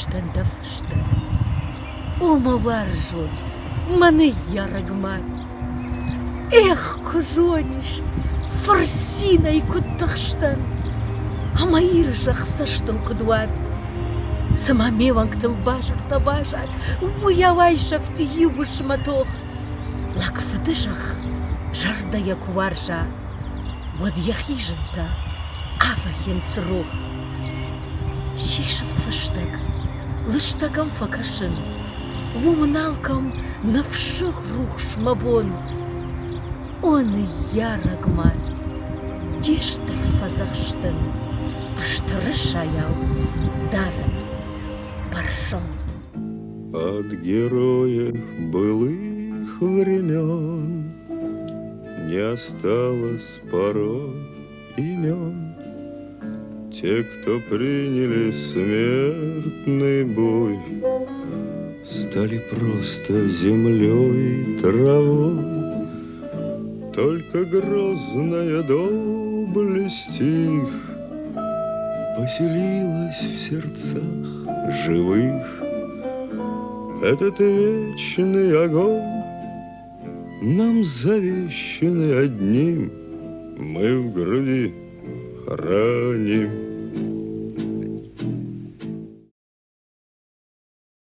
фыштен да фыштен. Умаваржун, маны ярагмат. Эх, кужониш, форсиной куттахштан. А мои ржах саштыл кудуат. Сама меванг тылбажар табажар, уявайша в тиюбу шматох. Лак фадыжах, жарда якуваржа. Вот яхижента, ава янсрух. Шишат фаштек, лыштагам факашин. Вумналкам навших рух шмабон. Он и ярагмат. Дештар фазахштын, аштырышаял даром паршон. От героев былых времен не осталось порой имен. Те, кто приняли смертный бой, стали просто землей и травой. Только грозная доблесть их поселилась в сердцах живых. Этот вечный огонь нам завещанный одним мы в груди храним.